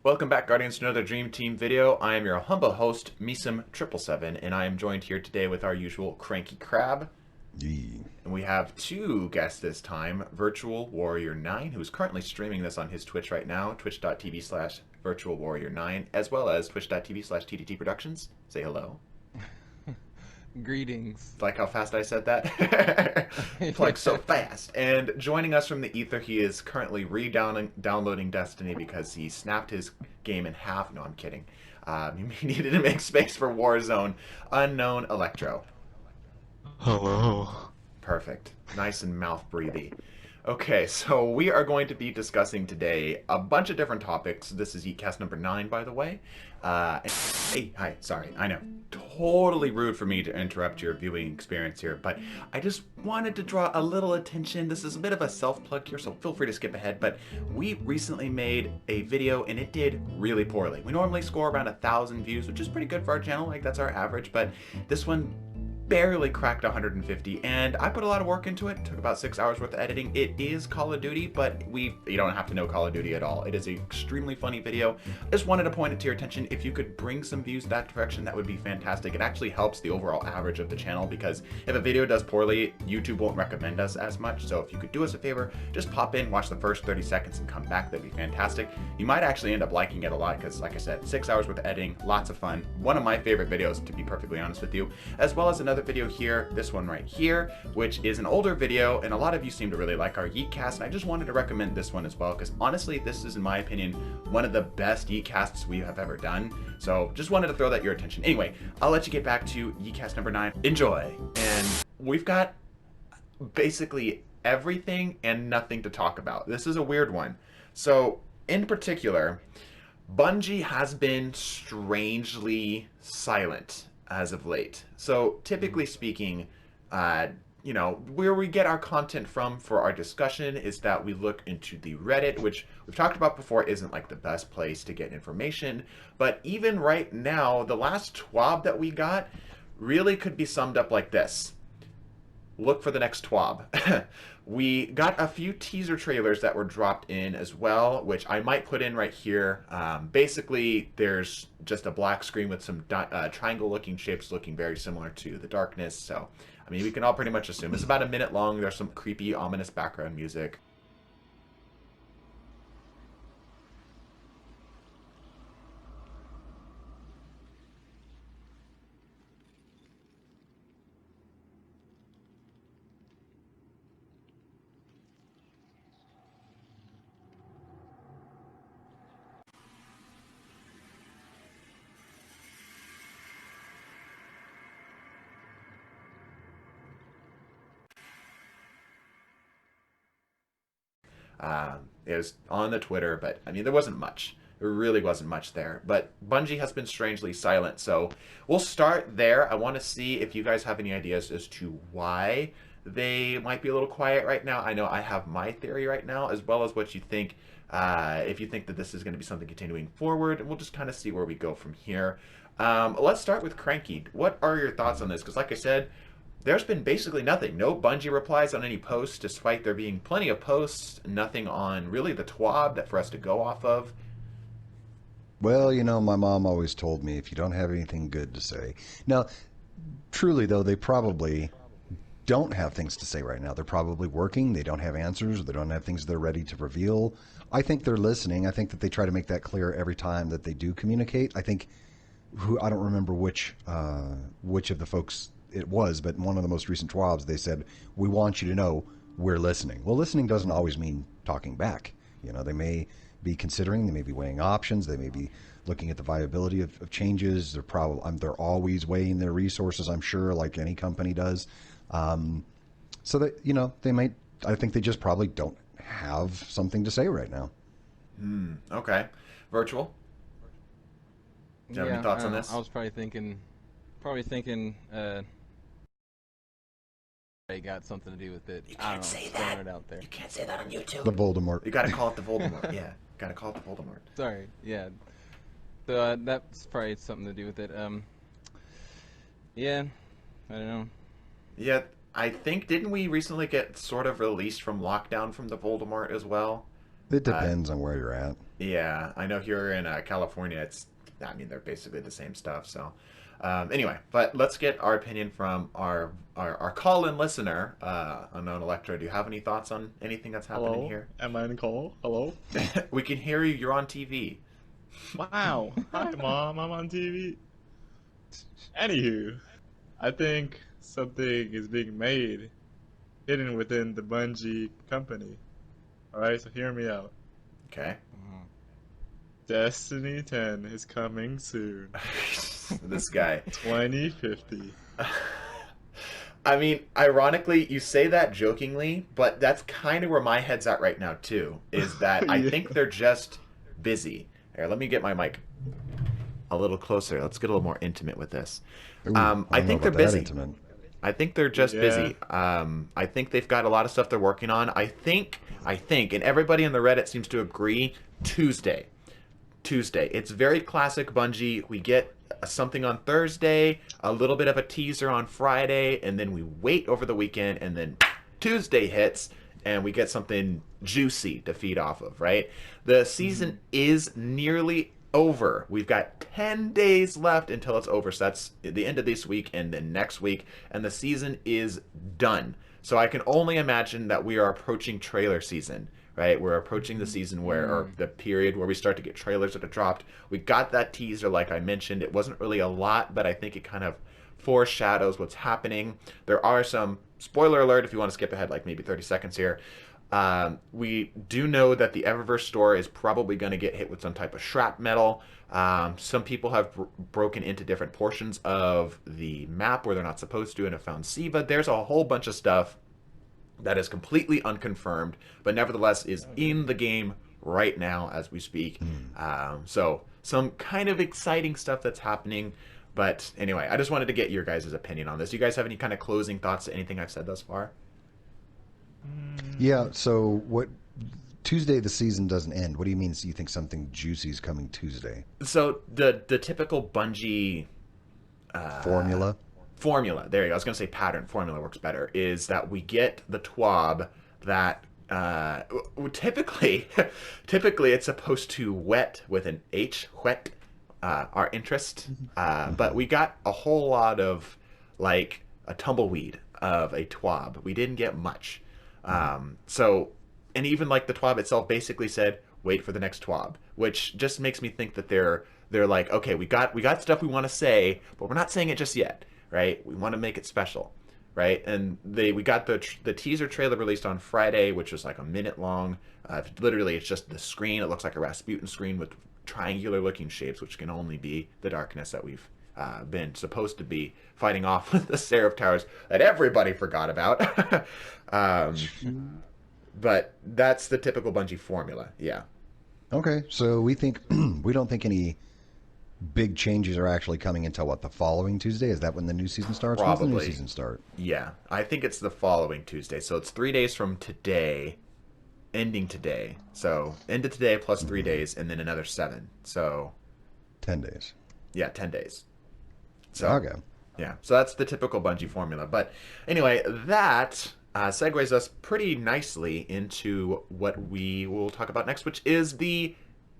Welcome back, Guardians, to another Dream Team video. I am your humble host, Meesum777, and I am joined here today with our usual Cranky Crab. Yee. And we have two guests this time, Virtual Warrior 9, who is currently streaming this on his Twitch right now, twitch.tv/Virtual Warrior 9, as well as twitch.tv/TTT Productions. Say hello. Greetings. Like how fast I said that? Like so fast. And joining us from the ether, he is currently downloading Destiny because he snapped his game in half. No, I'm kidding. He needed to make space for Warzone. Unknown Electro. Hello. Perfect. Nice and mouth breathy. Okay, so we are going to be discussing today a bunch of different topics. This is Yeetcast number 9, by the way. Hey, hi, sorry, I know. Totally rude for me to interrupt your viewing experience here, but I just wanted to draw a little attention. This is a bit of a self-plug here, so feel free to skip ahead, but we recently made a video and it did really poorly. We normally score around 1,000 views, which is pretty good for our channel, like that's our average, but this one barely cracked 150, and I put a lot of work into it. Took about 6 hours worth of editing. It is Call of Duty, but you don't have to know Call of Duty at all. It is an extremely funny video. I just wanted to point it to your attention. If you could bring some views that direction, that would be fantastic. It actually helps the overall average of the channel, because if a video does poorly, YouTube won't recommend us as much. So if you could do us a favor, just pop in, watch the first 30 seconds and come back. That'd be fantastic. You might actually end up liking it a lot, because like I said, 6 hours worth of editing, lots of fun. One of my favorite videos, to be perfectly honest with you, as well as another video here, this one right here, which is an older video, and a lot of you seem to really like our Yeetcast, and I just wanted to recommend this one as well, because honestly, this is, in my opinion, one of the best Yeetcasts we have ever done. So just wanted to throw that your attention. Anyway, I'll let you get back to Yeetcast number 9. Enjoy. And we've got basically everything and nothing to talk about. This is a weird one. So in particular, Bungie has been strangely silent as of late. So typically speaking, where we get our content from for our discussion is that we look into the Reddit, which we've talked about before isn't like the best place to get information. But even right now, the last TWAB that we got really could be summed up like this. Look for the next TWAB. We got a few teaser trailers that were dropped in as well, which I might put in right here. Basically, there's just a black screen with some triangle-looking shapes looking very similar to The Darkness. So, I mean, we can all pretty much assume. It's about a minute long. There's some creepy, ominous background music. It was on the Twitter, but I mean, there wasn't much. There really wasn't much there. But Bungie has been strangely silent, so we'll start there. I want to see if you guys have any ideas as to why they might be a little quiet right now. I know I have my theory right now, as well as what you think. If you think that this is going to be something continuing forward, and we'll just kind of see where we go from here. Let's start with Cranky. What are your thoughts on this? Because like I said, there's been basically nothing. No Bungie replies on any posts, despite there being plenty of posts. Nothing on really the TWAB that for us to go off of. Well, my mom always told me if you don't have anything good to say. Now, truly, though, they probably don't have things to say right now. They're probably working. They don't have answers. They don't have things they're ready to reveal. I think they're listening. I think that they try to make that clear every time that they do communicate. I think, I don't remember which of the folks it was, but in one of the most recent TWABs, they said, we want you to know we're listening. Well, listening doesn't always mean talking back. They may be considering, they may be weighing options, they may be looking at the viability of changes. They're always weighing their resources, I'm sure, like any company does. So that, they might, I think they just probably don't have something to say right now. Okay. Virtual? Do you have any thoughts on this? I was probably thinking, they got something to do with it. You can't say that. It out there. You can't say that on YouTube. The Voldemort. You gotta call it the Voldemort. Yeah, gotta call it the Voldemort. Sorry, yeah. So that's probably something to do with it. Yeah, I don't know. Yeah, I think, didn't we recently get sort of released from lockdown from the Voldemort as well? It depends on where you're at. Yeah, I know here in California, I mean, they're basically the same stuff. So, anyway, but let's get our opinion from our call-in listener, Unknown Electro. Do you have any thoughts on anything that's happening Hello? here? Am I in call? Hello? We can hear you. You're on TV. Wow. Hi, Mom. I'm on TV. Anywho, I think something is being made hidden within the Bungie company. Alright, so hear me out. Okay. Destiny 10 is coming soon. This guy. 2050. I mean, ironically, you say that jokingly, but that's kind of where my head's at right now too. Is that I Yeah. think they're just busy. Here, let me get my mic a little closer. Let's get a little more intimate with this. Ooh, I don't think know they're about that busy. intimate. I think they're just Yeah. busy. I think they've got a lot of stuff they're working on. I think, and everybody in the Reddit seems to agree, Tuesday. It's very classic Bungie. We get something on Thursday, a little bit of a teaser on Friday, and then we wait over the weekend, and then Tuesday hits, and we get something juicy to feed off of, right? The season is nearly over. We've got 10 days left until it's over. So that's the end of this week and then next week, and the season is done. So I can only imagine that we are approaching trailer season, right? We're approaching the season where, or the period where we start to get trailers that are dropped. We got that teaser, like I mentioned. It wasn't really a lot, but I think it kind of foreshadows what's happening. There are some, spoiler alert if you want to skip ahead like maybe 30 seconds here. We do know that the Eververse store is probably going to get hit with some type of shrapnel. Some people have broken into different portions of the map where they're not supposed to and have found Siva. There's a whole bunch of stuff that is completely unconfirmed, but nevertheless is in the game right now as we speak. So some kind of exciting stuff that's happening. But anyway, I just wanted to get your guys' opinion on this. Do you guys have any kind of closing thoughts to anything I've said thus far? Yeah, so what Tuesday the season doesn't end. What do you mean you think something juicy is coming Tuesday? So the typical Bungie Formula? formula, there you go, I was going to say pattern, formula works better, is that we get the TWAB that typically it's supposed to whet with an H, whet, our interest, but we got a whole lot of like a tumbleweed of a TWAB. We didn't get much. So, and even like the TWAB itself basically said, wait for the next TWAB, which just makes me think that they're like, okay, we got stuff we want to say, but we're not saying it just yet, right? We want to make it special, right? And we got the teaser trailer released on Friday, which was like a minute long. Literally, it's just the screen. It looks like a Rasputin screen with triangular looking shapes, which can only be the darkness that we've been supposed to be fighting off with the Seraph Towers that everybody forgot about. But that's the typical Bungie formula, yeah. Okay, so we don't think any big changes are actually coming until what, the following Tuesday? Is that when the new season starts? When's the new Probably. season start? Yeah, I think it's the following Tuesday. So it's 3 days from today, ending today. So end of today plus 3 days, and then another 7. So 10 days. yeah, 10 days. So Okay. yeah, so that's the typical Bungie formula. But anyway, that segues us pretty nicely into what we will talk about next, which is the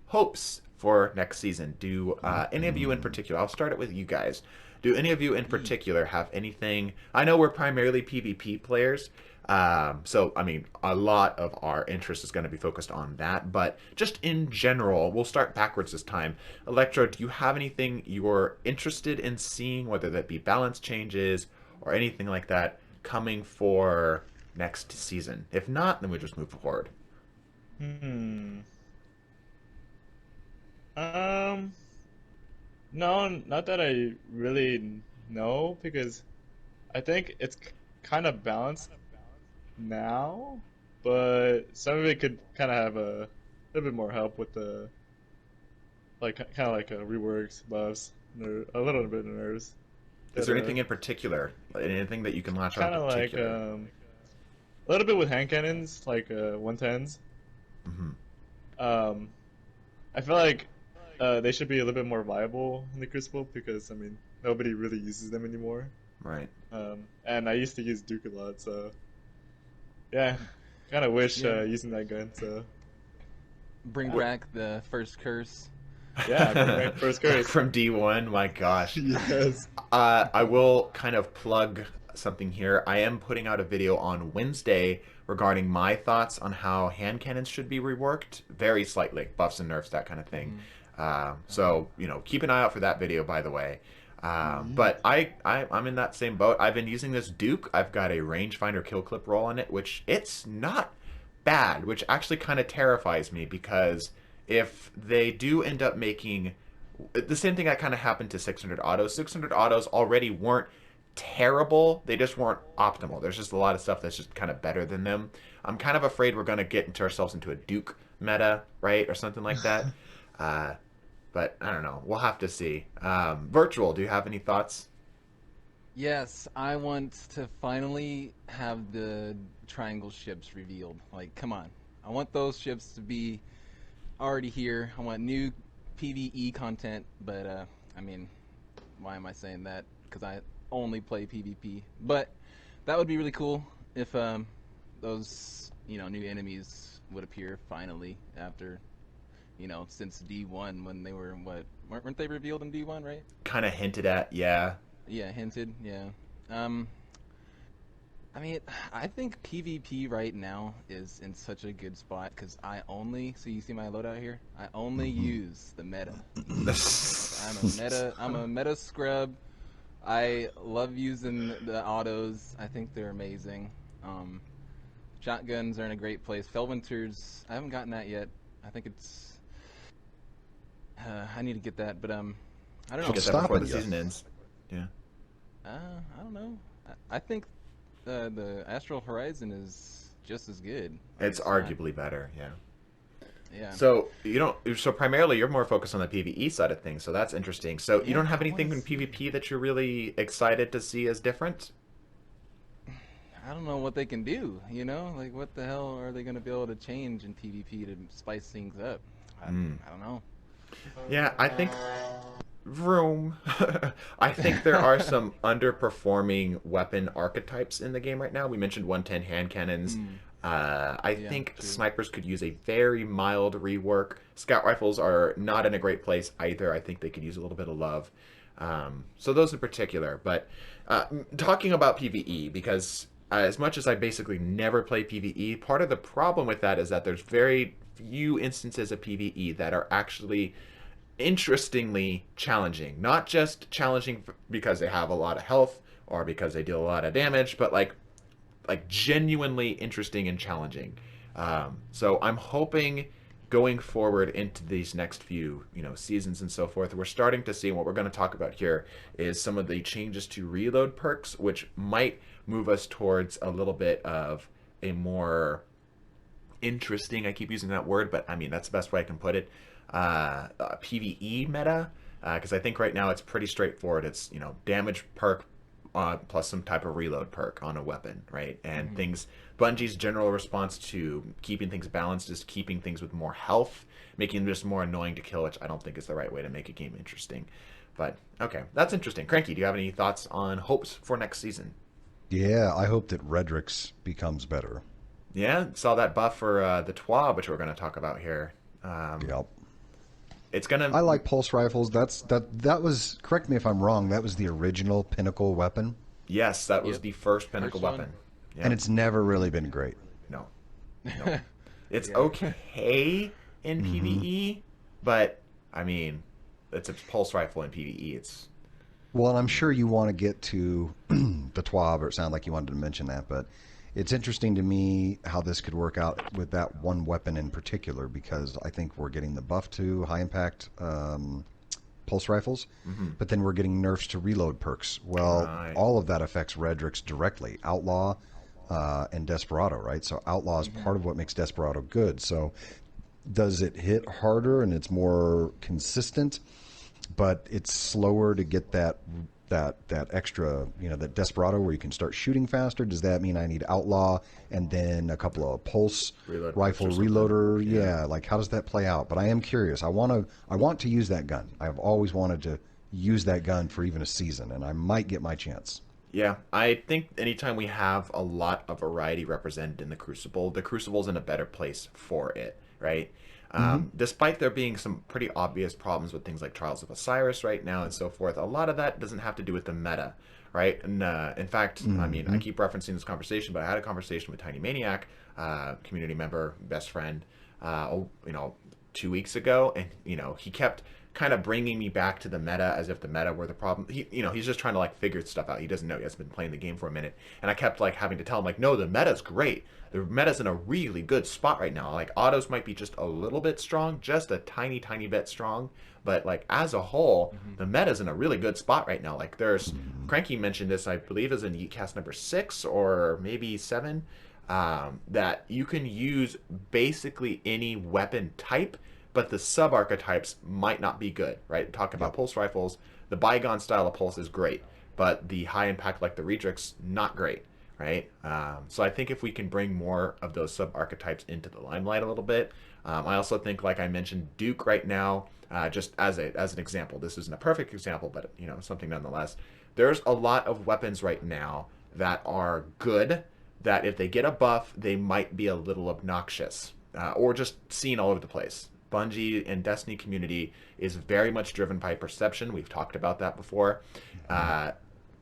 hopes for next season. Do any of you in particular, I'll start it with you guys. Do any of you in particular have anything? I know we're primarily PvP players, so I mean, a lot of our interest is going to be focused on that, but just in general, we'll start backwards this time. Electro, do you have anything you're interested in seeing, whether that be balance changes or anything like that, coming for next season? If not, then we just move forward. No, not that I really know, because I think it's kind of balanced now, but some of it could kind of have a little bit more help with the, like, kind of like reworks, buffs, a little bit of nerves. Is there anything in particular, anything that you can latch on Kind in of like particular? a little bit with hand cannons, like 110s. I feel like they should be a little bit more viable in the Crucible, because I mean nobody really uses them anymore. Right. And I used to use Duke a lot, so yeah, kind of wish using that gun. So Bring back the first curse. Yeah, bring back first Back curse. from D1, my gosh. Yes. I will kind of plug something here. I am putting out a video on Wednesday regarding my thoughts on how hand cannons should be reworked, very slightly, buffs and nerfs, that kind of thing. So, you know, keep an eye out for that video, by the way. But I'm in that same boat. I've been using this Duke. I've got a rangefinder kill clip roll on it, which it's not bad, which actually kind of terrifies me because if they do end up making the same thing that kind of happened to 600 autos. 600 autos already weren't terrible. They just weren't optimal. There's just a lot of stuff that's just kind of better than them. I'm kind of afraid we're going to get into ourselves into a Duke meta, right? Or something like that. But I don't know. We'll have to see. Virtual, do you have any thoughts? Yes, I want to finally have the triangle ships revealed. Like, come on. I want those ships to be already here. I want new PvE content, but I mean, why am I saying that? Because I only play PvP. But that would be really cool if those, you know, new enemies would appear finally after, you know, since D1 when they were weren't they revealed in D1, right? Kind of hinted at, yeah. Yeah, hinted, yeah. I mean, I think PvP right now is in such a good spot because so you see my loadout here? I only use the meta. I'm a meta scrub. I love using the autos. I think they're amazing. Shotguns are in a great place. Felwinter's, I haven't gotten that yet. I think it's, I need to get that, but I don't know. Get that before the season ends. Yeah. I don't know. I think the Astral Horizon is just as good. It's arguably better, yeah. Yeah. So so primarily you're more focused on the PvE side of things, so that's interesting. So you don't have anything in PvP that you're really excited to see as different? I don't know what they can do, you know? Like, what the hell are they going to be able to change in PvP to spice things up? I don't know. Yeah, I think I think there are some underperforming weapon archetypes in the game right now. We mentioned 110 hand cannons. I think snipers could use a very mild rework. Scout rifles are not in a great place either. I think they could use a little bit of love. So those in particular. But talking about PvE, because as much as I basically never play PvE, part of the problem with that is that there's very few instances of PvE that are actually interestingly challenging. Not just challenging because they have a lot of health or because they deal a lot of damage, but like genuinely interesting and challenging. So I'm hoping going forward into these next few, seasons and so forth, we're starting to see, and what we're going to talk about here is some of the changes to reload perks, which might move us towards a little bit of a more interesting, I keep using that word, but I mean, that's the best way I can put it, PvE meta, because I think right now it's pretty straightforward. It's, damage perk plus some type of reload perk on a weapon, right? And things, Bungie's general response to keeping things balanced is keeping things with more health, making them just more annoying to kill, which I don't think is the right way to make a game interesting. But, okay, that's interesting. Cranky, do you have any thoughts on hopes for next season? Yeah, I hope that Redrix becomes better. Yeah, saw that buff for the TWAB, which we're going to talk about here. Yep. It's gonna. I like pulse rifles. That was. Correct me if I'm wrong. That was the original pinnacle weapon. Yes, that was the first pinnacle weapon. Yep. And it's never really been great. No. It's okay in PvE, but I mean, it's a pulse rifle in PvE. It's. Well, and I'm sure you want to get to the TWAB, or it sounded like you wanted to mention that, but it's interesting to me how this could work out with that one weapon in particular, because I think we're getting the buff to high impact pulse rifles, but then we're getting nerfs to reload perks. Well, all of that affects Redrix directly. Outlaw and Desperado, right? So Outlaw is part of what makes Desperado good. So does it hit harder and it's more consistent, but it's slower to get that extra, that Desperado where you can start shooting faster? Does that mean I need Outlaw and then a couple of pulse rifle reloader? Yeah, like how does that play out? But I am curious. I want to use that gun. I've always wanted to use that gun for even a season, and I might get my chance. Yeah, I think anytime we have a lot of variety represented in the Crucible's in a better place for it, right? Despite there being some pretty obvious problems with things like Trials of Osiris right now and so forth, a lot of that doesn't have to do with the meta, right? And in fact, I mean, I keep referencing this conversation, but I had a conversation with Tiny Maniac, community member, best friend, 2 weeks ago, and he kept kind of bringing me back to the meta as if the meta were the problem. He's just trying to like figure stuff out. He doesn't know. He hasn't been playing the game for a minute, and I kept like having to tell him like, no, the meta's great. The meta's in a really good spot right now. Like autos might be just a little bit strong, just a tiny bit strong, but like as a whole, the meta's in a really good spot right now. Like there's Cranky mentioned this, I believe, is in Yeetcast number 6 or maybe 7, that you can use basically any weapon type, but the sub-archetypes might not be good, right? Talking about pulse rifles, the Bygone style of pulse is great, but the high impact like the Redrix, not great, right? So I think if we can bring more of those sub-archetypes into the limelight a little bit, I also think, like I mentioned, Duke right now, just as an example, this isn't a perfect example, but something nonetheless. There's a lot of weapons right now that are good, that if they get a buff, they might be a little obnoxious, or just seen all over the place. Bungie and Destiny community is very much driven by perception. We've talked about that before.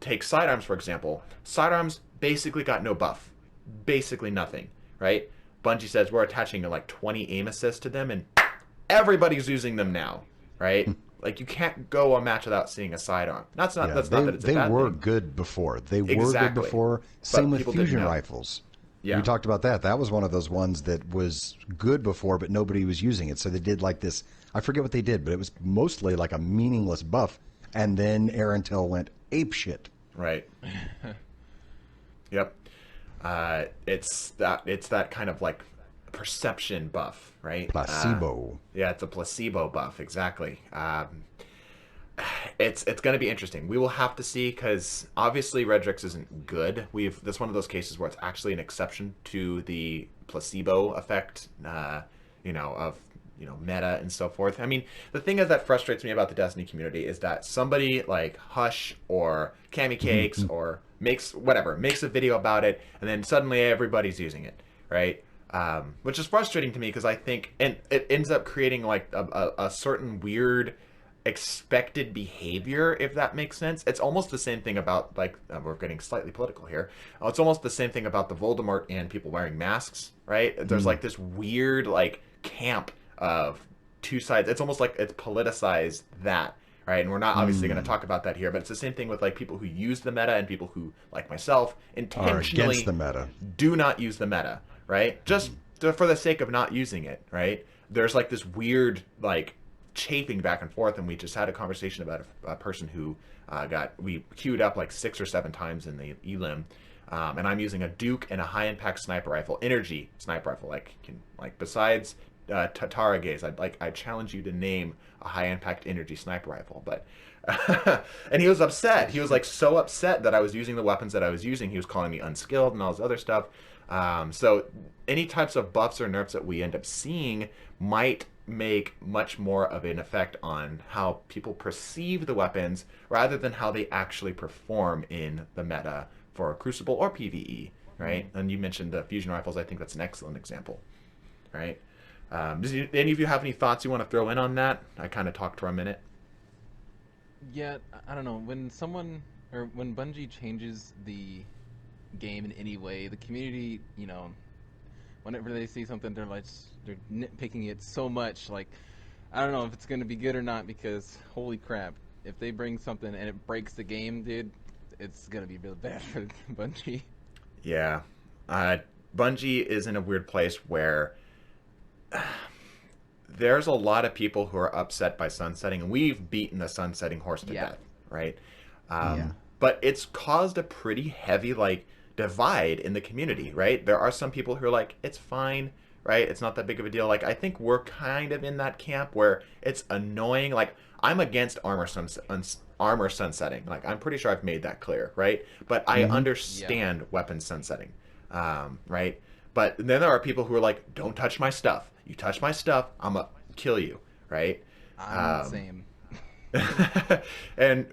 Take sidearms, for example. Sidearms basically got no buff. Basically nothing, right? Bungie says we're attaching like 20 aim assists to them, and everybody's using them now, right? Like you can't go a match without seeing a sidearm. That's not that it's a bad thing. They were good before. They were good before. Same with fusion rifles. Yeah. We talked about that. That was one of those ones that was good before, but nobody was using it. So they did like this. I forget what they did, but it was mostly like a meaningless buff. And then Arantel went apeshit. Right. Yep. It's that kind of like perception buff, right? Placebo. Yeah, it's a placebo buff, exactly. It's going to be interesting. We will have to see, because obviously Redrix isn't good. This one of those cases where it's actually an exception to the placebo effect, of meta and so forth. I mean, the thing is that frustrates me about the Destiny community is that somebody like Hush or Cami Cakes or makes a video about it, and then suddenly everybody's using it, right? Which is frustrating to me, because I think, and it ends up creating like a certain weird expected behavior, if that makes sense. It's almost the same thing about, like, we're getting slightly political here. It's almost the same thing about the Voldemort and people wearing masks, right? There's like this weird like camp of two sides. It's almost like it's politicized that, right? And we're not obviously going to talk about that here, but it's the same thing with like people who use the meta and people who, like myself, intentionally against the meta. Do not use the meta, right? Just for the sake of not using it, right? There's like this weird like chafing back and forth, and we just had a conversation about a person who we queued up like 6 or 7 times in the elim, and I'm using a Duke and a high impact sniper rifle, energy sniper rifle, besides Tatara Gaze, I challenge you to name a high impact energy sniper rifle. But and he was upset. He was like so upset that I was using the weapons that I was using. He was calling me unskilled and all this other stuff. So any types of buffs or nerfs that we end up seeing might make much more of an effect on how people perceive the weapons rather than how they actually perform in the meta for Crucible or PvE, right? And you mentioned the fusion rifles. I think that's an excellent example, right? Does any of you have any thoughts you want to throw in on that? I kind of talked for a minute. Yeah, I don't know. When Bungie changes the game in any way, the community, whenever they see something, they're nitpicking it so much. Like, I don't know if it's going to be good or not, because holy crap, if they bring something and it breaks the game, dude, it's going to be real bad for Bungie. Yeah. Bungie is in a weird place where there's a lot of people who are upset by sunsetting, and we've beaten the sunsetting horse to death, right? But it's caused a pretty heavy, divide in the community, right? There are some people who are like, it's fine, right? It's not that big of a deal. I think we're kind of in that camp where it's annoying. I'm against armor sunsetting. I'm pretty sure I've made that clear, right? But I understand weapons sunsetting, right? But then there are people who are like, don't touch my stuff. You touch my stuff, I'm gonna kill you, right? I'm the same. And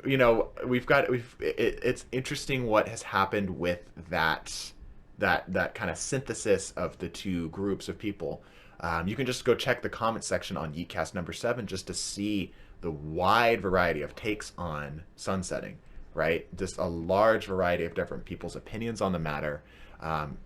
it's interesting what has happened with that kind of synthesis of the two groups of people. You can just go check the comment section on Yeetcast number 7 just to see the wide variety of takes on sunsetting, right? Just a large variety of different people's opinions on the matter.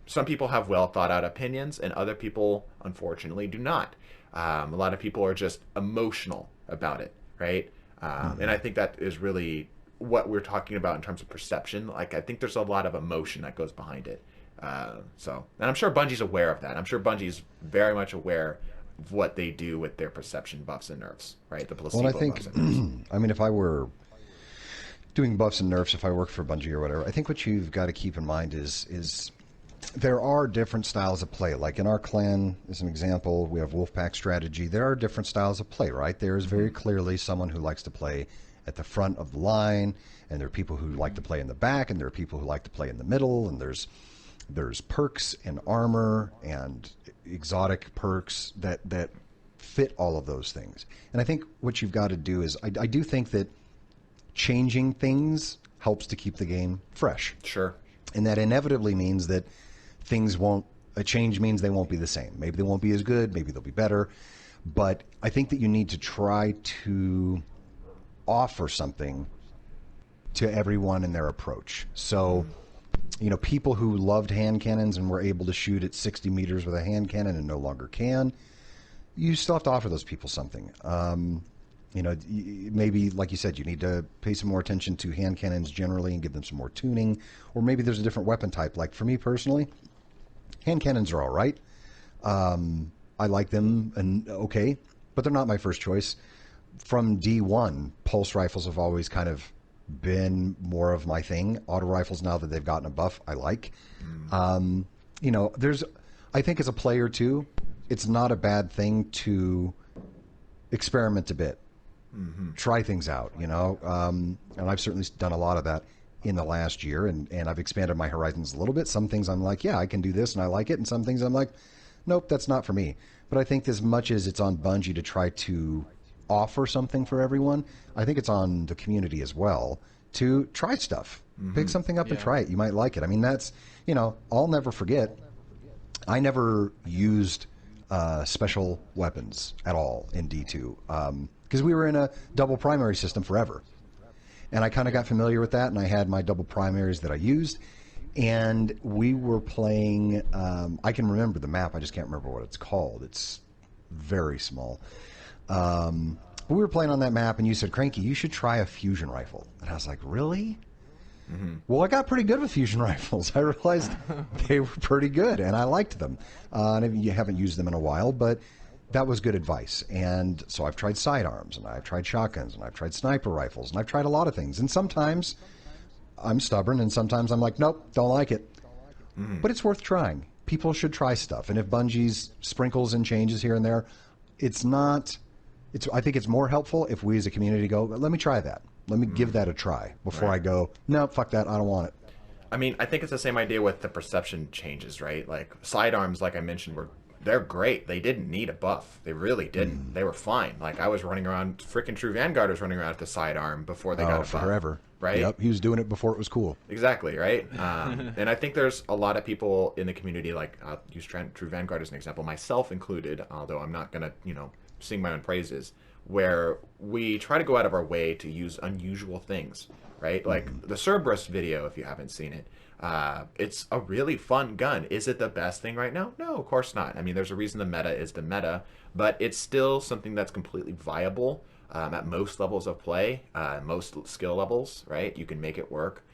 Some people have well thought out opinions, and other people, unfortunately, do not. A lot of people are just emotional about it, right? And I think that is really what we're talking about in terms of perception. Like, I think there's a lot of emotion that goes behind it. And I'm sure Bungie's aware of that. I'm sure Bungie's very much aware of what they do with their perception buffs and nerfs, right? The placebo Well, I think, buffs and nerfs. I mean, if I were doing buffs and nerfs, if I worked for Bungie or whatever, I think what you've got to keep in mind is there are different styles of play. Like in our clan, as an example, we have Wolfpack strategy. There are different styles of play, right? There is very clearly someone who likes to play at the front of the line, and there are people who like to play in the back, and there are people who like to play in the middle, and there's perks and armor and exotic perks that fit all of those things. And I think what you've got to do is, I do think that changing things helps to keep the game fresh. Sure. And that inevitably means that things won't, a change means they won't be the same. Maybe they won't be as good, maybe they'll be better. But I think that you need to try to offer something to everyone in their approach. So, you know, people who loved hand cannons and were able to shoot at 60 meters with a hand cannon and no longer can, you still have to offer those people something. You know, maybe, like you said, you need to pay some more attention to hand cannons generally and give them some more tuning. Or maybe there's a different weapon type. Like for me personally, hand cannons are all right. I like them, and okay, but they're not my first choice. From D1, pulse rifles have always kind of been more of my thing. Auto rifles, now that they've gotten a buff, I like. You know, I think as a player too, it's not a bad thing to experiment a bit. Try things out, you know, and I've certainly done a lot of that in the last year, and I've expanded my horizons a little bit. Some things I'm like, yeah, I can do this and I like it, and some things I'm like, nope, that's not for me. But I think as much as it's on Bungie to try to offer something for everyone, I think it's on the community as well to try stuff. Pick something up and try it. You might like it. I mean, that's, you know, I'll never forget, I never used special weapons at all in D2. Because we were in a double primary system forever. And I kind of got familiar with that, and I had my double primaries that I used. And we were playing, I can remember the map, I just can't remember what it's called. It's very small. But we were playing on that map, and you said, Cranky, you should try a fusion rifle. And I was like, really? Well, I got pretty good with fusion rifles. I realized they were pretty good, and I liked them. And you haven't used them in a while, but that was good advice. And so I've tried sidearms, and I've tried shotguns, and I've tried sniper rifles, and I've tried a lot of things. And sometimes I'm stubborn, and sometimes I'm like, nope, don't like it. But it's worth trying. People should try stuff. And if Bungie's sprinkles and changes here and there, I think it's more helpful if we as a community go, let me try that. Let me give that a try before I go, no, fuck that, I don't want it. I mean, I think it's the same idea with the perception changes, right? Like sidearms, like I mentioned, they're great. They didn't need a buff. They really didn't. They were fine. Like I was running around, freaking True Vanguard was running around with the sidearm before they got a buff. Forever. Right? Yep, he was doing it before it was cool. Exactly, right? And I think there's a lot of people in the community, like I'll use True Vanguard as an example, myself included, although I'm not going to, sing my own praises, where we try to go out of our way to use unusual things, right? Like the Cerberus video, if you haven't seen it, it's a really fun gun. Is it the best thing right now? No, of course not. I mean, there's a reason the meta is the meta, but it's still something that's completely viable at most levels of play, most skill levels, right? You can make it work.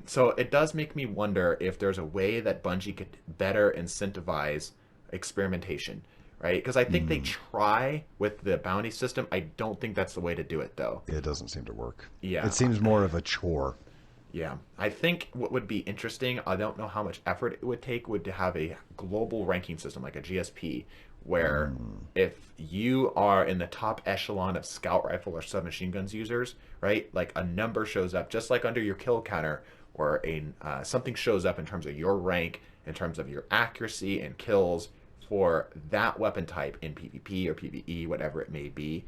So it does make me wonder if there's a way that Bungie could better incentivize experimentation, right? Because I think they try with the bounty system. I don't think that's the way to do it, though. It doesn't seem to work. Yeah. It seems more of a chore. Yeah. I think what would be interesting, I don't know how much effort it would take, would to have a global ranking system, like a GSP, where if you are in the top echelon of scout rifle or submachine guns users, right, like a number shows up, just like under your kill counter, or something shows up in terms of your rank, in terms of your accuracy and kills for that weapon type in PvP or PvE, whatever it may be.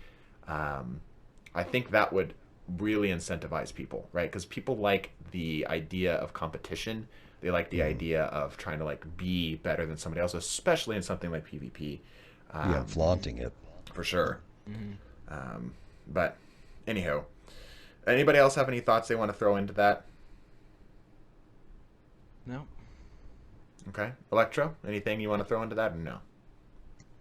I think that would really incentivize people, right? Because people like the idea of competition. They like the idea of trying to be better than somebody else, especially in something like PvP. Yeah, flaunting it. For sure. Mm-hmm. But anyhow, anybody else have any thoughts they want to throw into that? No. Okay. Electro, anything you want to throw into that or no?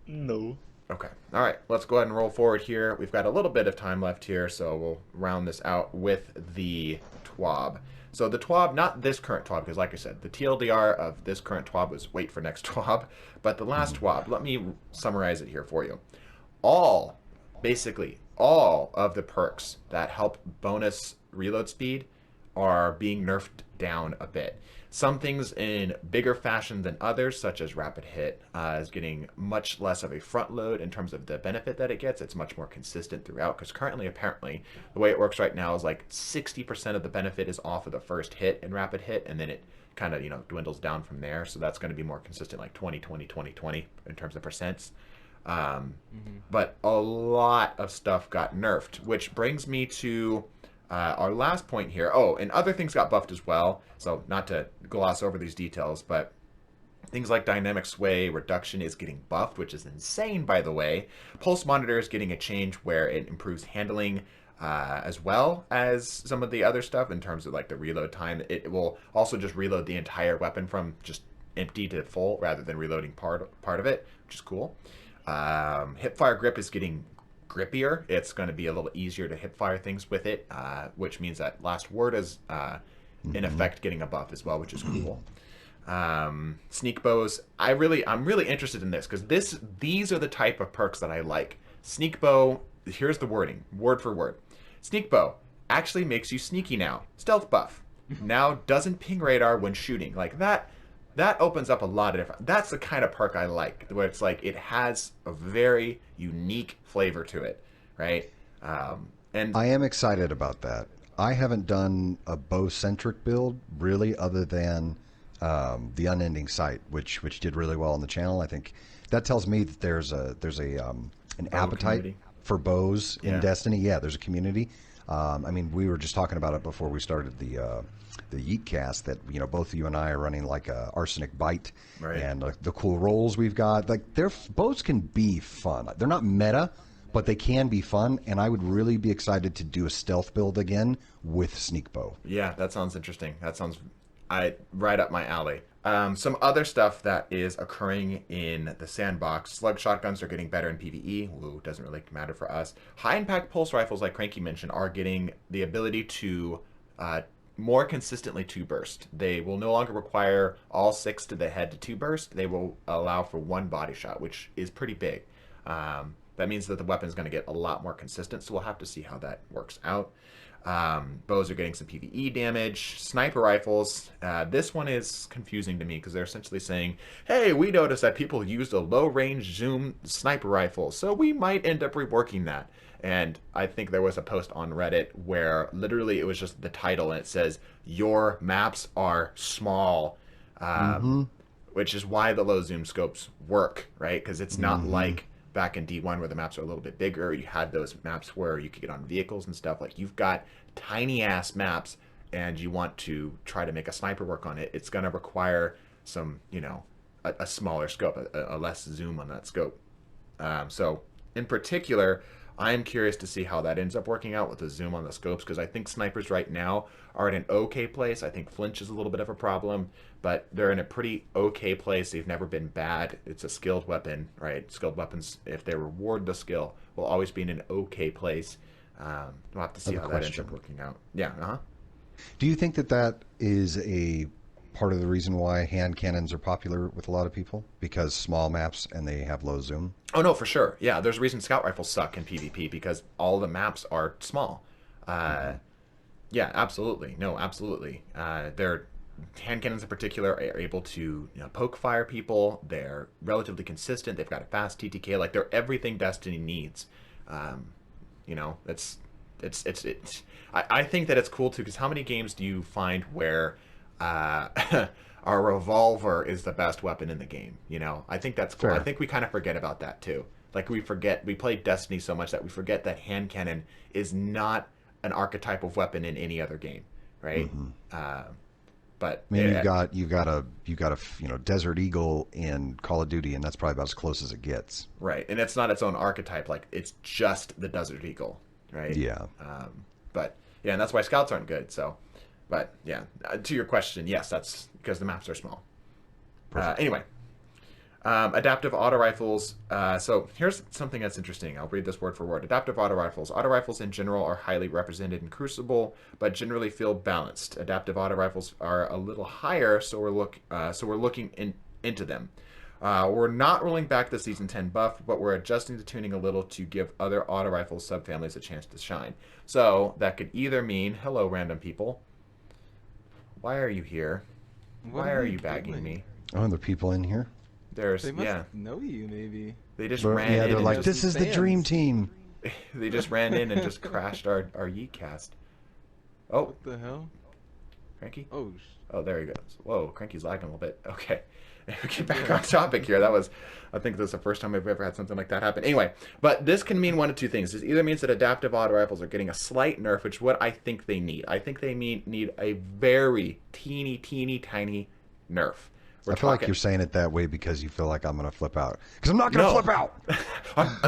No. Okay. All right. Let's go ahead and roll forward here. We've got a little bit of time left here, so we'll round this out with the TWAB. So the TWAB, not this current TWAB, because like I said, the TLDR of this current TWAB was wait for next TWAB, but the last TWAB, let me summarize it here for you. Basically all of the perks that help bonus reload speed are being nerfed down a bit. Some things in bigger fashion than others, such as Rapid Hit, is getting much less of a front load in terms of the benefit that it gets. It's much more consistent throughout, because currently, apparently, the way it works right now is like 60% of the benefit is off of the first hit in Rapid Hit, and then it kind of, dwindles down from there. So that's going to be more consistent, like 20, 20, 20, 20 in terms of percents. But a lot of stuff got nerfed, which brings me to our last point here. Oh, and other things got buffed as well. So not to gloss over these details, but things like dynamic sway reduction is getting buffed, which is insane, by the way. Pulse monitor is getting a change where it improves handling as well as some of the other stuff in terms of like the reload time. It will also just reload the entire weapon from just empty to full rather than reloading part of it, which is cool. Hipfire grip is getting grippier. It's going to be a little easier to hipfire things with it, which means that last word is in effect getting a buff as well, which is cool. Sneak bows. I'm really interested in this because these are the type of perks that I like. Sneak bow. Here's the wording, word for word. Sneak bow actually makes you sneaky now. Stealth buff. Now doesn't ping radar when shooting. Like that. That opens up a lot of different... That's the kind of perk I like, where it's like it has a very unique flavor to it, right? And I am excited about that. I haven't done a bow-centric build, really, other than the Unending Sight, which did really well on the channel. I think that tells me that there's an appetite community for bows in Yeah. Destiny. Yeah, there's a community. I mean, we were just talking about it before we started the Yeetcast that both you and I are running like a arsenic bite, Right. and the cool rolls we've got. Like bows can be fun. They're not meta, but they can be fun. And I would really be excited to do a stealth build again with sneak bow. yeah, that sounds interesting. That sounds right up my alley. Some other stuff that is occurring in the sandbox. Slug shotguns are getting better in PvE. Woo, doesn't really matter for us. High impact pulse rifles, like Cranky mentioned, are getting the ability to more consistently two burst. They will no longer require all 6 to the head to two burst. They will allow for 1 body shot, which is pretty big. That means that the weapon is going to get a lot more consistent, so we'll have to see how that works out. Bows are getting some PvE damage. Sniper rifles. This one is confusing to me because they're essentially saying, hey, we noticed that people used a low-range zoom sniper rifle, so we might end up reworking that. And I think there was a post on Reddit where literally it was just the title and it says, your maps are small, which is why the low zoom scopes work, right? Because it's not like back in D1 where the maps are a little bit bigger. You had those maps where you could get on vehicles and stuff. Like you've got tiny ass maps and you want to try to make a sniper work on it. It's going to require some, a smaller scope, a less zoom on that scope. So in particular, I'm curious to see how that ends up working out with the zoom on the scopes, because I think snipers right now are in an okay place. I think flinch is a little bit of a problem, but they're in a pretty okay place. They've never been bad. It's a skilled weapon, right? Skilled weapons, if they reward the skill, will always be in an okay place. We'll have to see how that ends up working out. Yeah, Do you think that is a part of the reason why hand cannons are popular with a lot of people? Because small maps and they have low zoom? Oh, no, for sure. Yeah, there's a reason scout rifles suck in PvP, because all the maps are small. Yeah, absolutely. No, absolutely. They're hand cannons in particular are able to poke fire people. They're relatively consistent. They've got a fast TTK. Like they're everything Destiny needs. It's I think that it's cool too, because how many games do you find where our revolver is the best weapon in the game? I think that's cool. Fair. I think we kind of forget about that too. Like we play Destiny so much that we forget that hand cannon is not an archetype of weapon in any other game, right? But I mean, you've got a Desert Eagle in Call of Duty, and that's probably about as close as it gets. right, and it's not its own archetype. Like it's just the Desert Eagle, right? Yeah. But yeah, and that's why scouts aren't good. So, but yeah, to your question, yes, that's because the maps are small. Anyway, adaptive auto rifles. So here's something that's interesting. I'll read this word for word. Adaptive auto rifles. Auto rifles in general are highly represented in Crucible, but generally feel balanced. Adaptive auto rifles are a little higher, so we're looking into them. We're not rolling back the Season 10 buff, but we're adjusting the tuning a little to give other auto rifle subfamilies a chance to shine. So that could either mean, hello, random people. Why are you here? Why are you bagging me? Oh, the people in here. There's They must know you, maybe. They just But, ran yeah, in. they're And like, just, this is the dream team. they just ran in and just crashed our Yeetcast. Oh, What the hell? Cranky. Oh, Oh, there he goes. Whoa, Cranky's lagging a little bit. Okay. Get back on topic here. I think this is the first time I've ever had something like that happen. Anyway, but this can mean one of two things. This either means that adaptive auto rifles are getting a slight nerf, which is what I think they need. I think they need a very teeny tiny nerf. I feel like you're saying it that way because you feel like I'm going to flip out. Because I'm not going to flip out.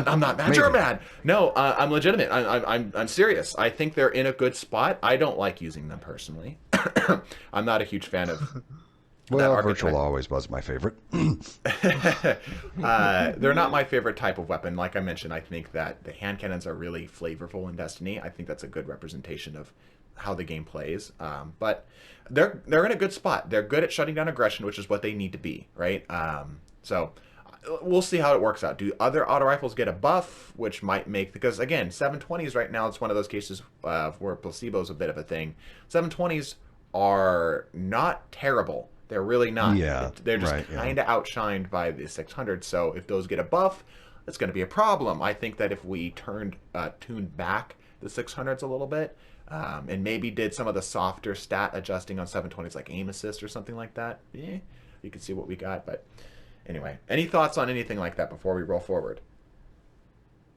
I'm not mad. You're mad. No, I'm legitimate. I'm serious. I think they're in a good spot. I don't like using them personally. I'm not a huge fan of. Well, virtual always was my favorite. They're not my favorite type of weapon. Like I mentioned, I think that the hand cannons are really flavorful in Destiny. I think that's a good representation of how the game plays. But they're in a good spot. They're good at shutting down aggression, which is what they need to be, right? So we'll see how it works out. Do other auto rifles get a buff, which might make, because again, 720s right now, it's one of those cases where placebo is a bit of a thing. 720s are not terrible. They're really not. Yeah, They're just kind of outshined by the 600. So if those get a buff, it's going to be a problem. I think that if we tuned back the 600s a little bit, and maybe did some of the softer stat adjusting on 720s, like aim assist or something like that, you can see what we got. But anyway, any thoughts on anything like that before we roll forward?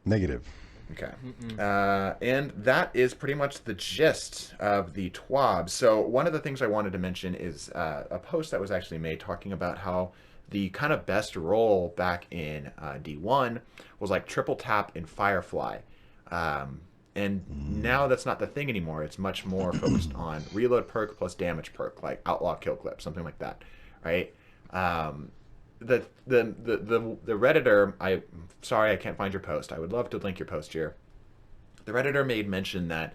Negative. Okay. And that is pretty much the gist of the TWAB. So one of the things I wanted to mention is a post that was actually made talking about how the kind of best role back in D1 was like triple tap in Firefly. And now that's not the thing anymore. It's much more focused on reload perk plus damage perk, like outlaw kill clip, something like that, right? The Redditor, I'm sorry I can't find your post. I would love to link your post here. The Redditor made mention that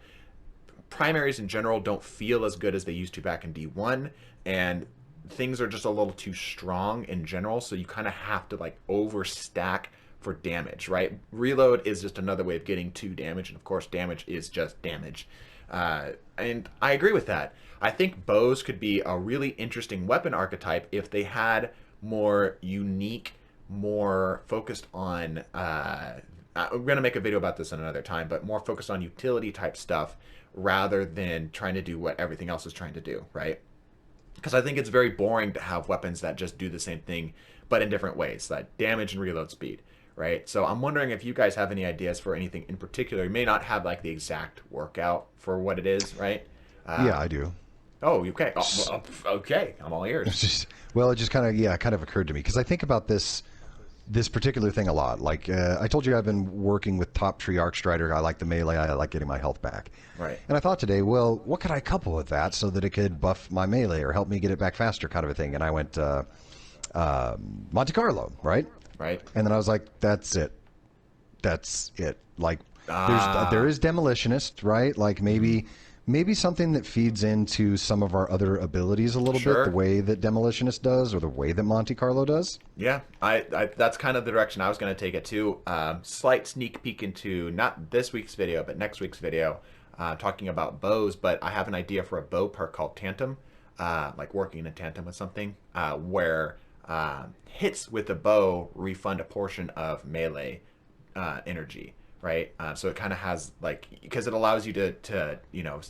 primaries in general don't feel as good as they used to back in D1, and things are just a little too strong in general, so you kind of have to like overstack for damage, right? Reload is just another way of getting to damage, and of course damage is just damage. And I agree with that. I think bows could be a really interesting weapon archetype if they had more unique, more focused on I'm going to make a video about this in another time, but more focused on utility type stuff rather than trying to do what everything else is trying to do, right? Because I think it's very boring to have weapons that just do the same thing but in different ways, like damage and reload speed, right? So I'm wondering if you guys have any ideas for anything in particular. You may not have like the exact workout for what it is, right? Yeah, I do. Oh, okay. Oh, okay, I'm all ears. It just kind of occurred to me because I think about this particular thing a lot. Like I told you, I've been working with Top Tree Arcstrider. I like the melee. I like getting my health back. Right. And I thought today, well, what could I couple with that so that it could buff my melee or help me get it back faster, kind of a thing. And I went Monte Carlo, right? Right. And then I was like, that's it. Like there is Demolitionist, right? Like maybe something that feeds into some of our other abilities a little bit, the way that Demolitionist does or the way that Monte Carlo does. Yeah, I that's kind of the direction I was going to take it too. Slight sneak peek into not this week's video, but next week's video, talking about bows. But I have an idea for a bow perk called Tantum, like working in tandem with something, where hits with the bow refund a portion of melee energy. Right, so it kind of has like, because it allows you to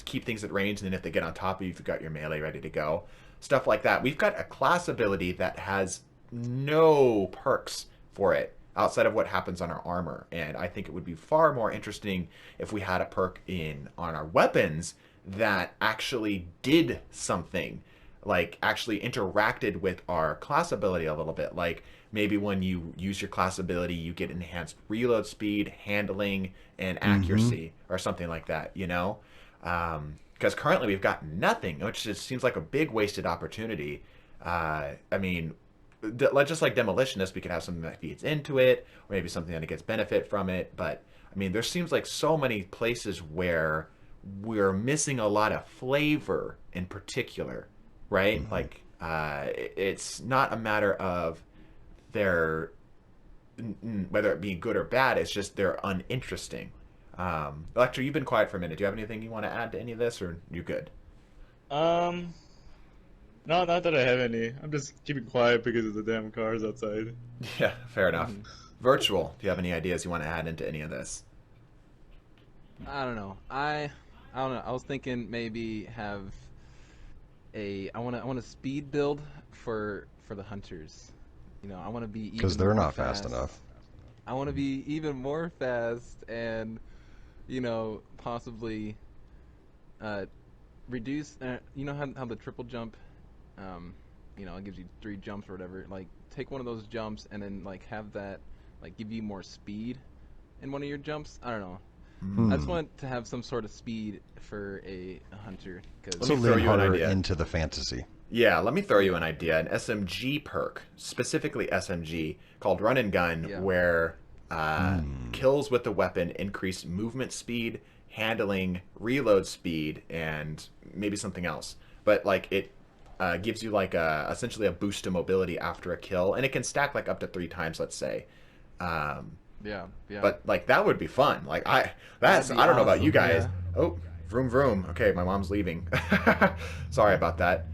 keep things at range, and then if they get on top of you, you've got your melee ready to go, stuff like that. We've got a class ability that has no perks for it outside of what happens on our armor, and I think it would be far more interesting if we had a perk on our weapons that actually did something. like actually interacted with our class ability a little bit. Like maybe when you use your class ability, you get enhanced reload speed, handling, and accuracy, or something like that, you know? Because currently we've got nothing, which just seems like a big wasted opportunity. I mean, just like Demolitionist, we could have something that feeds into it, or maybe something that gets benefit from it. But I mean, there seems like so many places where we're missing a lot of flavor in particular, right? Like, it's not a matter of their whether it be good or bad. It's just they're uninteresting. Electra, you've been quiet for a minute. Do you have anything you want to add to any of this, or you good? Um, no, not that I have any. I'm just keeping quiet because of the damn cars outside. Yeah, fair enough. Virtual, do you have any ideas you want to add into any of this? I don't know. I don't know. I was thinking maybe have I want to speed build for the hunters. You know, I want to be even Because they're more not fast enough. I want to be even more fast and, you know, possibly reduce. You know how the triple jump, you know, it gives you 3 jumps or whatever. Like, take one of those jumps and then like have that like give you more speed in one of your jumps. I don't know. I just want to have some sort of speed for a hunter. Cause So me throw lean you an harder idea. into the fantasy. Yeah, let me throw you an idea. An SMG perk, specifically SMG, called Run and Gun, Yeah. where kills with the weapon increase movement speed, handling, reload speed, and maybe something else. But like it gives you like essentially a boost to mobility after a kill, and it can stack like up to 3 times, let's say. yeah. But like that would be fun. Like I That'd be don't know about you awesome, guys. yeah. Oh, vroom vroom. Okay, my mom's leaving. Sorry about that.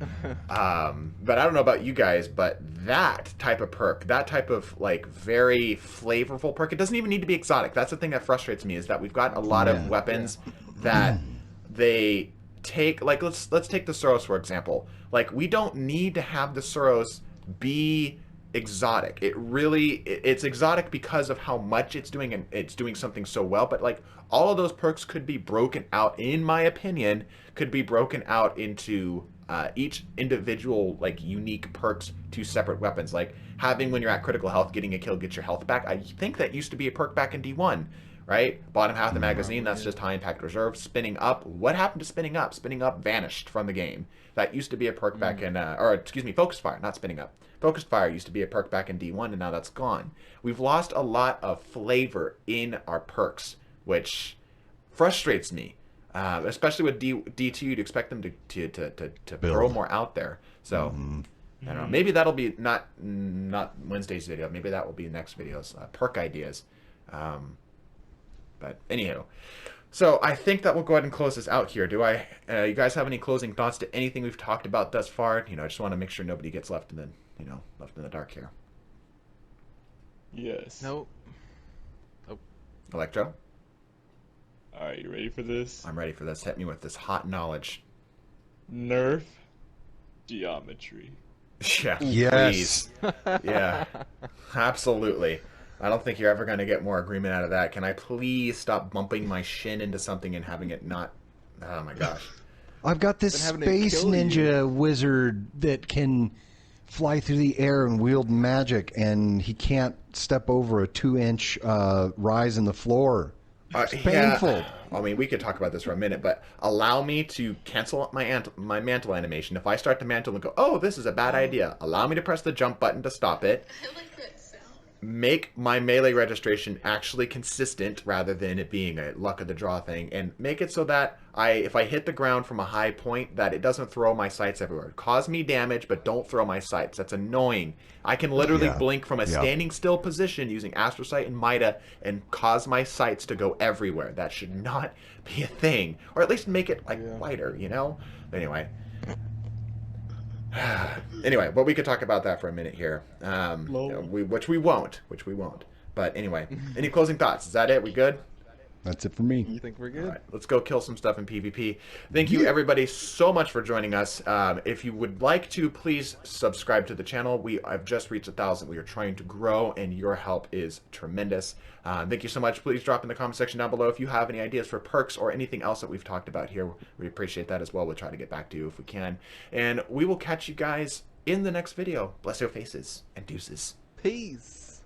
But I don't know about you guys, but that type of perk, that type of like very flavorful perk, it doesn't even need to be exotic. That's the thing that frustrates me, is that we've got a lot of weapons that they take, like let's take the Suros for example. Like we don't need to have the Suros be exotic. It's exotic because of how much it's doing, and it's doing something so well. But like all of those perks could be broken out, in my opinion, could be broken out into each individual like unique perks to separate weapons. Like having, when you're at critical health, getting a kill gets your health back. I think that used to be a perk back in D1, right? Bottom half of the magazine, that's just high impact reserve. Spinning up, what happened to spinning up? Spinning up vanished from the game. That used to be a perk back in or excuse me, focus fire, not spinning up. Focused fire used to be a perk back in D1, and now that's gone. We've lost a lot of flavor in our perks, which frustrates me, especially with D2. You'd expect them to throw more out there. So I don't know. Maybe that'll be not Wednesday's video. Maybe that will be next video's perk ideas. But anywho, so I think that we'll go ahead and close this out here. Do you guys have any closing thoughts to anything we've talked about thus far? You know, I just want to make sure nobody gets left in the dark here. Yes. Nope. Electro, All right, you ready for this? I'm ready for this. Hit me with this hot knowledge. Nerf Geometry. Yeah. Yes. Please. Yeah. Absolutely. I don't think you're ever going to get more agreement out of that. Can I please stop bumping my shin into something and having it not? Oh my gosh. I've got this Been having to space kill you. ninja wizard that can fly through the air and wield magic, and he can't step over a 2-inch rise in the floor. It's painful. Yeah. I mean, we could talk about this for a minute, but allow me to cancel my mantle animation. If I start the mantle and go, oh, this is a bad idea, allow me to press the jump button to stop it. I like that sound. Make my melee registration actually consistent rather than it being a luck of the draw thing, and make it so that if I hit the ground from a high point, that it doesn't throw my sights everywhere. Cause me damage, but don't throw my sights. That's annoying. I can literally blink from a standing still position using Astro Sight and Mida and cause my sights to go everywhere. That should not be a thing. Or at least make it like wider, you know? Anyway. Anyway, but we could talk about that for a minute here, which we won't. But anyway, any closing thoughts? Is that it? We good? That's it for me. I think we're good. All right, let's go kill some stuff in PvP. Thank you, everybody, so much for joining us. If you would like to, please subscribe to the channel. I've just reached 1,000. We are trying to grow, and your help is tremendous. Thank you so much. Please drop in the comment section down below if you have any ideas for perks or anything else that we've talked about here. We appreciate that as well. We'll try to get back to you if we can. And we will catch you guys in the next video. Bless your faces and deuces. Peace.